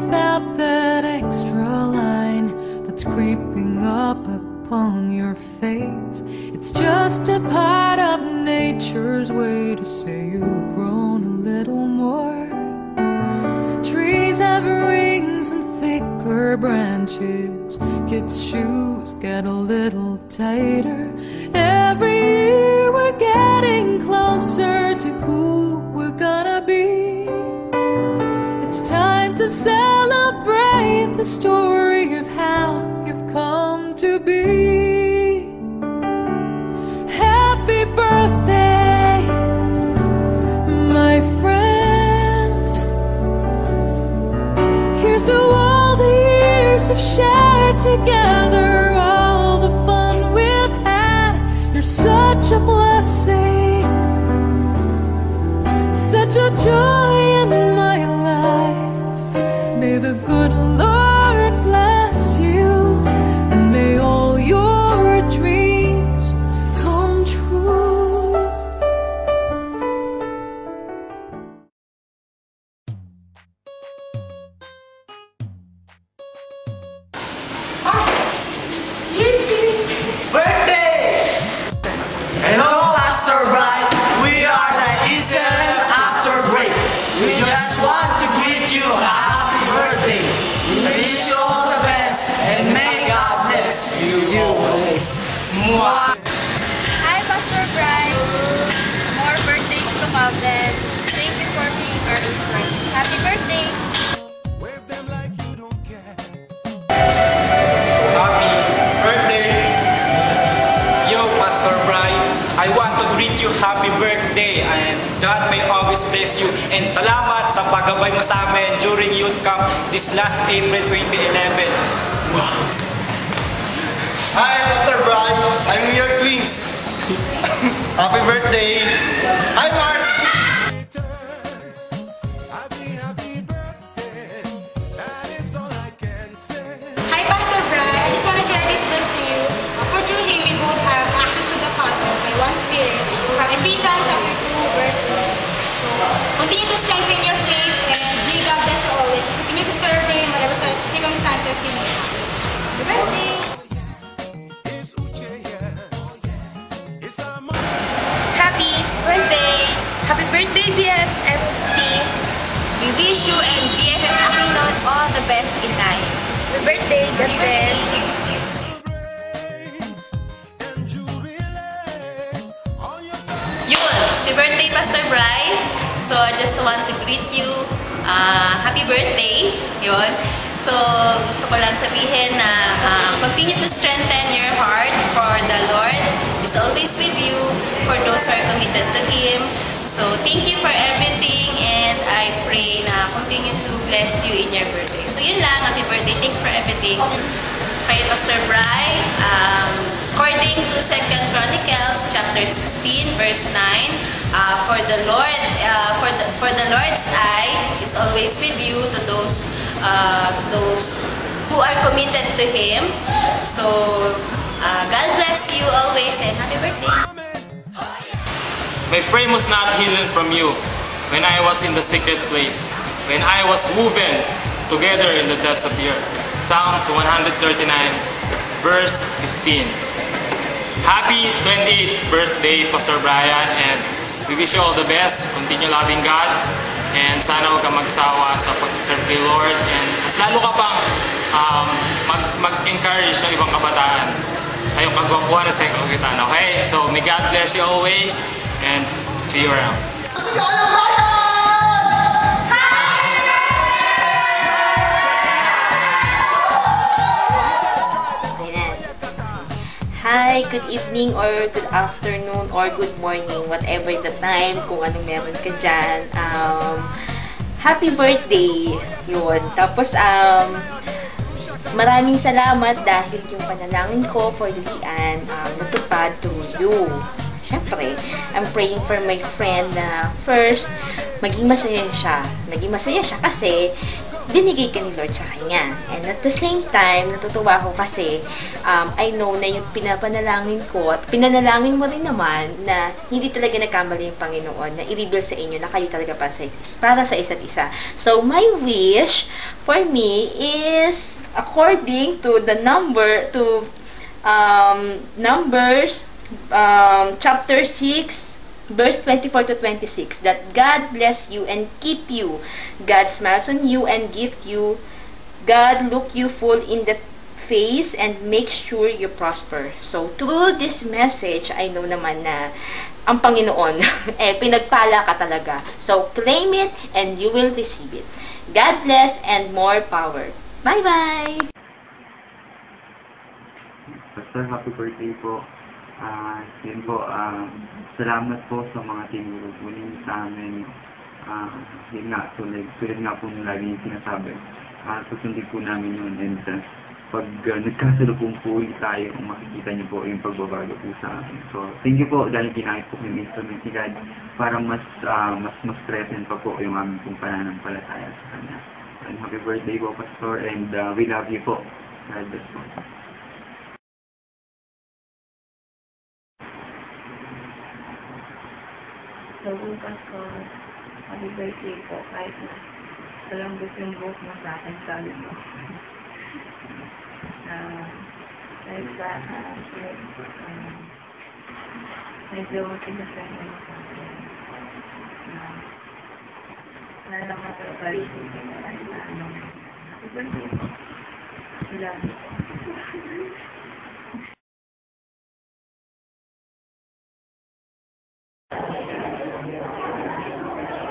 about that extra line that's creeping up upon your face. It's just a part of nature's way to say you've grown a little more. Trees have rings and thicker branches. Kids' shoes get a little tighter. Every year we're getting closer to who we're gonna be. It's time to celebrate the story of how you've come to be. Happy birthday, my friend. Here's to all the years we've shared together, all the fun we've had. You're such a blessing, such a joy in my life. May the good Lord bless you, and may all your dreams come true. Birthday! Hello, Pastor Bright. We are the Easter after break. We just want to greet you happy birthday. We wish you all the best and may God bless you always. Mwah. Hi, Pastor Bright. More birthdays to come then. Thank you for being our inspiration. Happy birthday! Happy birthday! Yo, Pastor Brian, I want to greet you happy birthday and God may always bless you. And salamat sa paggabay mo sa amin during youth camp this last April 2011. Wow! Hi, Pastor Brian. I'm your twins. Happy birthday. Hi, Mars. Hi, Pastor Bright. I just want to share this verse to you. For through him we both have access to the Father by one Spirit. From Ephesians chapter 2, verse 2. So, continue to strengthen your faith and may God bless you always. Continue to serve Him whatever circumstances you may have. Happy birthday! Happy birthday! Happy birthday, BFFC! We wish you and BFF Aquino all the best in life. Happy birthday, God bless! Yun! Happy birthday, Pastor Bri! So, I just want to greet you. Happy birthday! Yun. So, gusto ko lang sabihin na continue to strengthen your heart for the Lord is always with you for those who are committed to Him. So, thank you for everything and I pray na continue to bless you in your birthday. So, yun lang. Happy birthday. Thanks for everything. Kay Pastor Bri, according to 2 Chronicles chapter 16 verse 9, for the Lord's eye is always with you to those who are committed to Him. So God bless you always and happy birthday. My frame was not hidden from you when I was in the secret place, when I was woven together in the depths of the earth. Psalms 139 verse 15. Happy 28th birthday, Pastor Brian, and we wish you all the best. Continue loving God and sana huwag ka magsawa sa pagsiserve kay Lord and mas lalo ka pang mag-encourage ng ibang kabataan sa iyong kagwapuhan at sa iyong kagitan. Okay? So may God bless you always and see you around. Hi, good evening or good afternoon or good morning, whatever the time, kung anong meron ka dyan. Happy birthday! Yun. Tapos, maraming salamat dahil yung panalangin ko for Lian natupad through you. Siyempre, I'm praying for my friend na first, maging masaya siya. Naging masaya siya kasi binigay ka ni Lord sa kanya. And at the same time, natutuwa ako kasi I know na yung pinapanalangin ko at pinanalangin mo rin naman na hindi talaga nagkamali yung Panginoon na i-reveal sa inyo na kayo talaga para sa isa't isa. So, my wish for me is according to the Numbers chapter 6 verse 24 to 26, that God bless you and keep you. God smiles on you and gift you. God look you full in the face and make sure you prosper. So, through this message, I know naman na ang Panginoon, pinagpala ka talaga. So, claim it and you will receive it. God bless and more power. Bye-bye! Pastor, happy birthday po. Yun po, salamat po sa mga tinulong sa amin. Yun nga, tulad nga po nung lagi yung sinasabi. Susundin po namin yun. And pag nagkasalubong po tayo, makikita niyo po yung pagbabago po sa amin. So, thank you po dahil ginamit po yung instrument ni God para mas strengthen pa po yung aming pong pananampalataya sa Kanya. And happy birthday po, Pastor, and we love you po. God bless po. So, bukas ko, happy birthday po, kahit na walang gusto yung buhok mo sa akin, sabi mo. Kahit sa medyo pinasaya mo sa akin. Nalang matapalito ko kahit na happy birthday po. Love you po.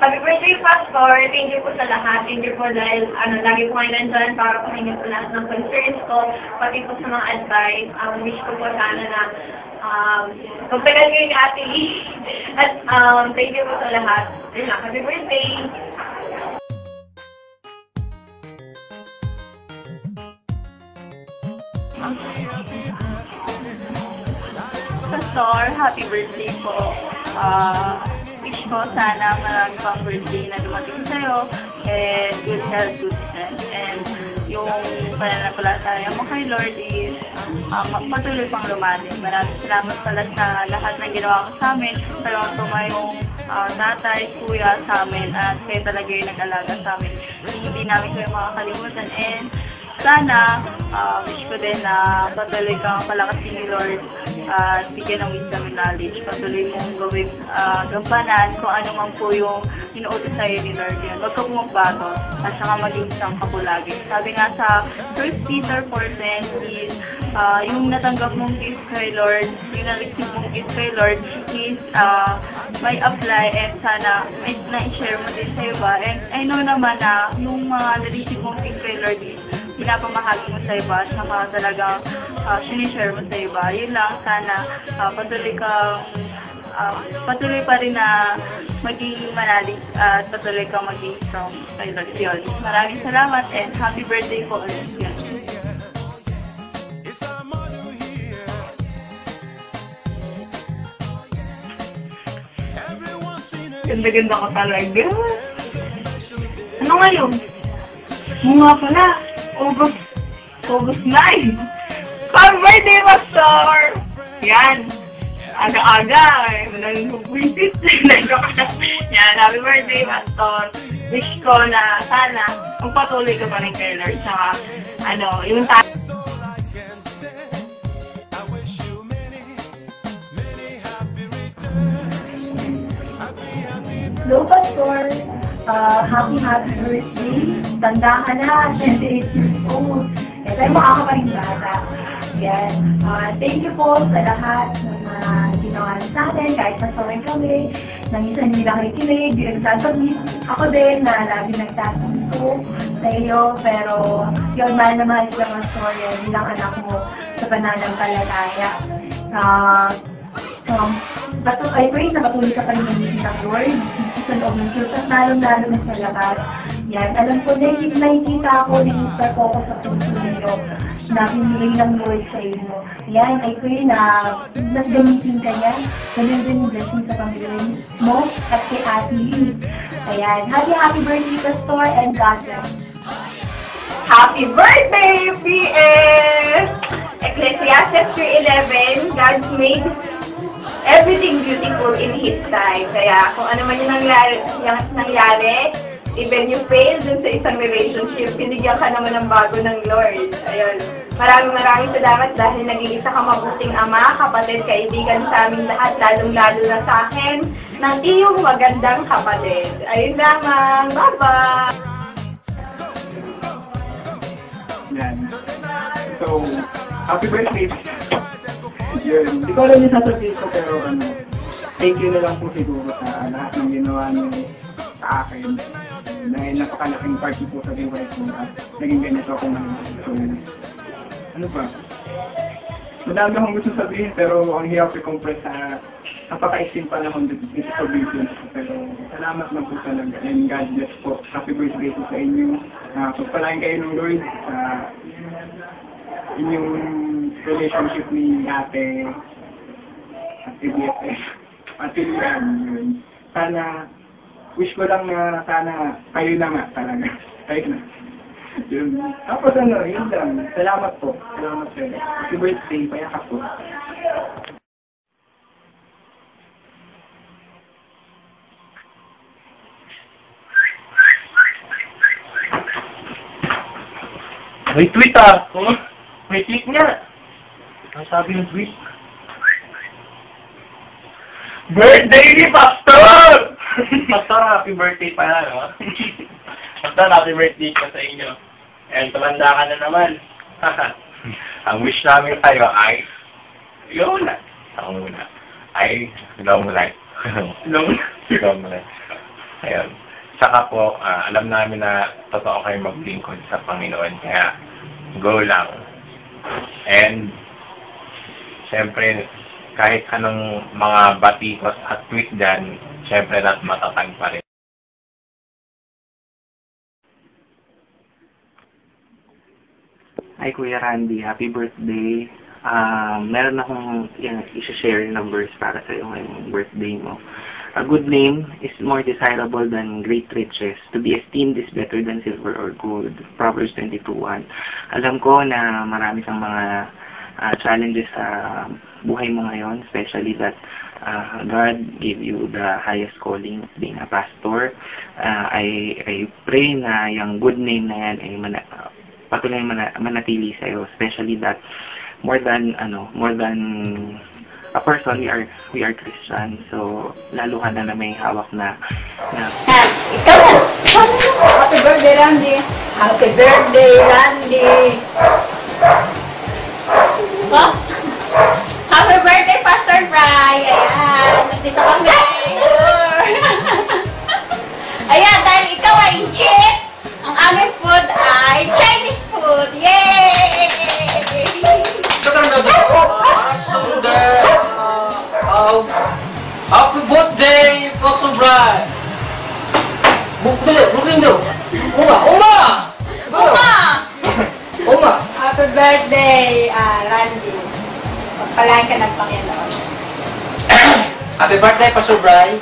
Happy birthday, Pastor! Thank you po sa lahat. Thank you po dahil lagi po kayo nandyan para pakinggan po lahat ng concerns ko, pati po sa mga advice. Wish ko po sana na magtagal kayo ni Ate Lee. At thank you po sa lahat. Yun lang, happy birthday! Pastor, happy birthday po. Wish ko sana marami pang birthday na dumating sa'yo and good health, good strength. And yung pananampalataya mo kay Lord is patuloy pang lumalim. Maraming salamat pala sa lahat ng ginawa ko sa amin. Talagang tumayong tatay, kuya sa amin at kayo talaga yung nag-alaga sa amin. Hindi namin kayo makakalimutan. And sana, wish ko din na patuloy kang palakasin ni Lord at bigyan ng wisdom and knowledge. Patuloy mong gawin, gampanan kung ano man po yung inuutos sa'yo ni Lord yun. Huwag ka pumagbago at saka maging isang kapulagi. Sabi nga sa 1 Peter 4:10 is, yung natanggap mong gift kay Lord, yung na-receive mong gift kay Lord is may apply and sana may na-share mo din sa iba. And I know naman na yung mga na-receive mong gift kay Lord is pinapamahagi mo sa iba at saka talagang sinishare mo sa iba. Yun lang, sana patuloy pa rin na maging manalig at patuloy kang maging strong kay Lord. Yun. Maraming salamat and happy birthday po ulit. Yun. Ganda-ganda ko talaga. Ano ngayon? Mga pala. August 9. Happy birthday, Pastor! Yan. Aga-aga. Madaling mag-visit. Yan. Happy birthday, Pastor. Wish ko na sana magpatuloy ka pa rin kay Lord. Saka, yung Hello, Pastor. Happy birthday. Tanda ka na, 28 years old. Kaya makaka pa rin bata. Yan. Thank you po sa lahat ng mga ginawa sa atin, kahit nasaway kami, nang isa nila nakikinig, nagsasabi. Ako din na lagi nagtatanto sa iyo, pero yun, mahal na mahal sila mga storya, bilang anak mo sa pananampalataya. I pray na patuloy ka pa rin ng Lord sa loob ng Diyos at lalong-lalo na sa lahat. Yan, alam ko na nakikita ako na isa ko sa puso ninyo na pinili ng Lord sa inyo. Yan, I pray na nagamitin ka niya, ganun din yung blessing sa pamilya mo at kay Ate Lee. Ayan, happy birthday, Pastor, and God bless. Happy birthday, PS! Ecclesiastes 3:11, God made everything beautiful in His time. Kaya kung ano man yung nangyari, even you fail dun sa isang relationship, binigyan ka naman ng bago ng Lord. Ayun. Maraming salamat dahil nag-iisa ka mabuting ama, kapatid, kaibigan sa aming lahat, lalong-lalo na sa akin, ng iyong magandang kapatid. Ayun lamang. Bye-bye! Yan. So, happy birthday! Yun. Hindi ko alam yung sasabihin ko, pero thank you na lang po siguro sa lahat ng ginawa niyo sa akin. Dahil napakalaking party po sa buhay ko at naging ganito ako ngayon. So, ano ba? Madami akong gusto sabihin pero ang hirap i-compress sa napaka-extreme panahon dito sa business. Pero salamat lang po talaga and God bless po. Happy birthday po sa inyo. Pagpalain kayo ng Lord sa inyong relationship ni Ate BFF. At yun. Sana, wish ko lang na sana kayo na nga talaga. Kayo na. Yun. Tapos yun lang. Salamat po. Salamat sa'yo. Happy birthday. Payakas po. May tweet ah! May tweet nga! Ang sabi ng tweet? Birthday ni Pastor! Pastor, happy birthday pala, no? Pastor, happy birthday pa sa inyo. And tumanda ka na naman. Ang wish namin tayo ay ikaw na. Ako muna. Ay, long life. Long life. Ayun. Saka po, alam namin na totoo kayo maglingkod sa Panginoon. Kaya, go lang. And, siyempre, kahit anong mga batikos at tweet dyan, siyempre matatag pa rin. Hi Kuya Randy, happy birthday. Meron akong i-share na verse para sa iyo ngayong birthday mo. A good name is more desirable than great riches. To be esteemed is better than silver or gold. Proverbs 22:1. Alam ko na marami kang mga challenges sa buhay mo ngayon, especially that God gave you the highest calling of being a pastor. I pray na yung good name na yan ay patuloy manatili sa iyo, especially that more than a person, we are Christian, so lalo ka na may hawak na ikaw na! Happy birthday, Randy! Happy birthday, Randy! Oh? Happy birthday, Pastor Bry! Ayan, nandito kami! Ayan, dahil ikaw ay cheat, ang aming food ay Chinese food! Yay! Happy birthday, Pastor Bry! Buktin daw! Uma! Happy birthday, Randy! Pagpalain ka ng Panginoon. Happy birthday, Pastor Bry!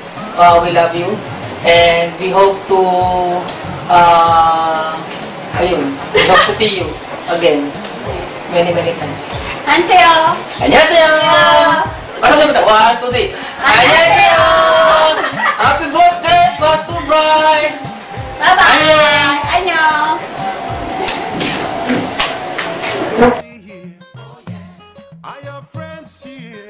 We love you. And we hope to we hope to see you again many times. Annyeonghaseyo! 안녕하세요! Paano ba ito? 1, 2, 3. 안녕하세요! Happy birthday, Pastor Bry! Bye-bye! Annyeong! Are your friends here?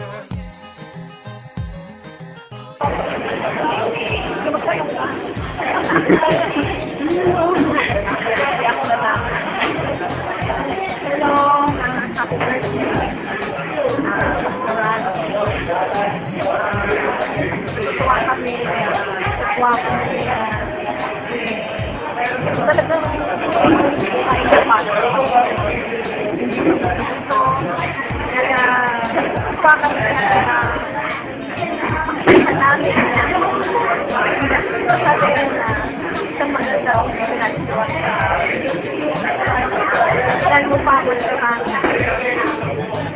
Hello, happy birthday. Dahil mo pa ako sa kanya.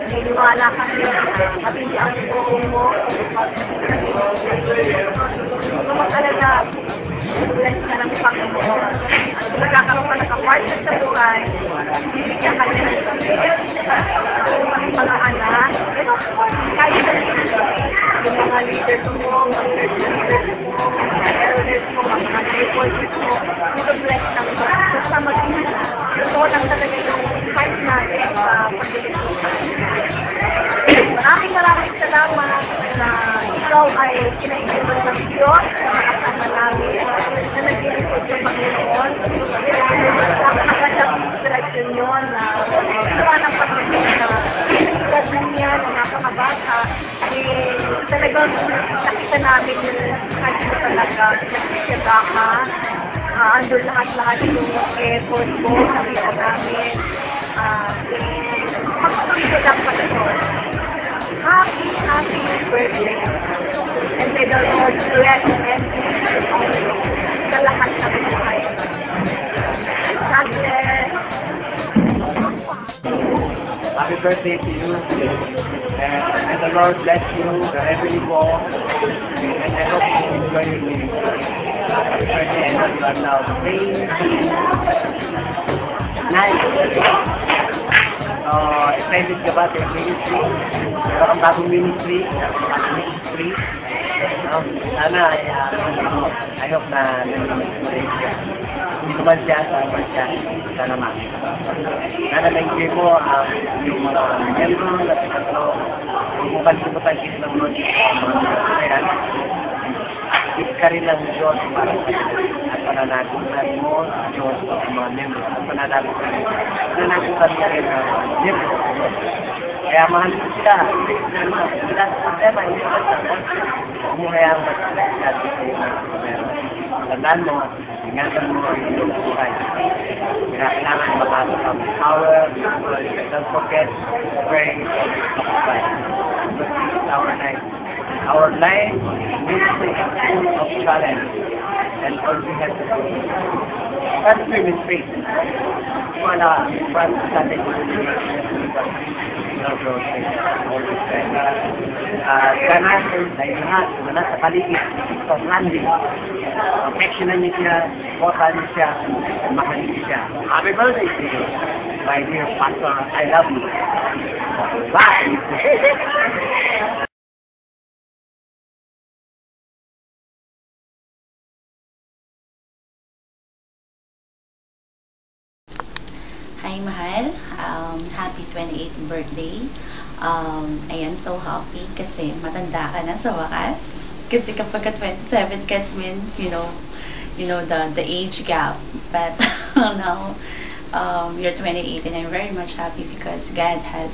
Niniwala ka niya. Mabindi ang buong mo. Kung mag-alala, bless ka ng Panginoon. Nagkakaroon ka na kami part na sa buhay, bibigyan ka nila ng mga anak. And of course, kahit sa yung mga leaders mo, mga elders mo, mga neighbors mo, ito-bless ng God. Basta mag-ingat. Ito lang talaga yung fight natin sa pagkakasuhan. Maraming salamat na ikaw ay kinaibigan ng Diyos na makasama namin na nag-iisip sa Panginoon. Nakakagandang inspirasyon yun na gawa ng Panginoon na iligad na niya ng napakabata. Talagang nakita namin yung kahit mo talaga nagsisyaga ka. Andun lahat-lahat yung effort mo, nakita namin. Pagpapagod ang Panginoon. Happy birthday. And may the Lord bless and sa lahat ng buhay. God bless. Happy birthday to you. And the Lord bless you wherever you go. And I hope you enjoy your day. Happy birthday and you are now praying. Nice. Excited ka ba sa ministry? Meron kang bagong ministry? Sana, I hope na kung naman siya sa podcast, sana makita. Sana na-enjoy mo yung mga membro na sinasaw. Kung bukan-bukan kita ng mga kaya, ikit ka rin ng Diyos para sa at pananagutan mo sa Diyos sa mga membro at pananagutan ka rin ng membro. Kaya mahal ko sila. Sila sa problema, hindi ka sa huwag mo kayang mag-sila sa iyo. Tandaan mo, ingatan mo yung iyong buhay. Kailangan makasok ang power, don't forget to pray for Christ. This is our life. Our life ministry is full of challenge, and all we have to do is first swim in faith. Wala, first starting with ganahin ay lahat na nasa paligid sa landing. Affectionan niyo siya, supportan niyo siya, mahalin niyo siya. Happy birthday to you, my dear pastor. I love you. Bye! Hi, Mahal. Happy 28th birthday. Ayan, so happy kasi matanda ka na sa wakas. Kasi kapag 27 ka, it means, you know the age gap. But now, you're 28 and I'm very much happy because God has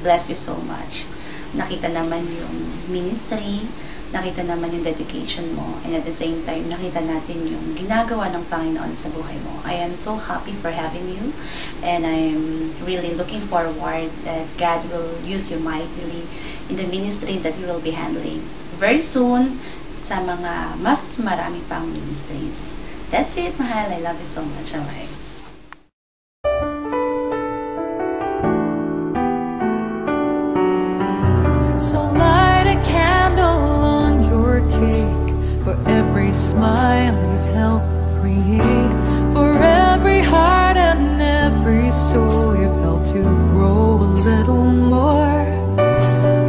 blessed you so much. Nakita naman yung ministry, nakita naman yung dedication mo, and at the same time, nakita natin yung ginagawa ng Panginoon sa buhay mo. I am so happy for having you, and I'm really looking forward that God will use you mightily in the ministry that you will be handling very soon sa mga mas marami pang ministries. That's it, Mahal. I love you so much. Bye. For every smile you've helped create, for every heart and every soul you've helped to grow a little more,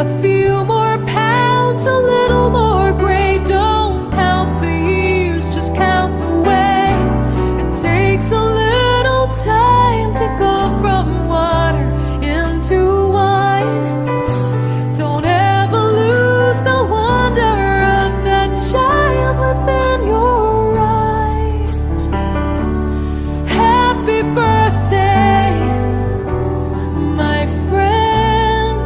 a few more pounds, a little more gray. Don't count the years, just count the way. It takes a little time to go from water into wine. Don't ever lose the wonder of that child within your eyes. Happy birthday, my friend.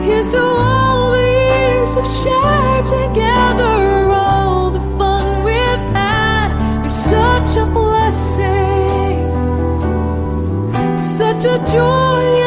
Here's to all the years we've shared together, all the fun we've had. You're such a blessing, such a joy.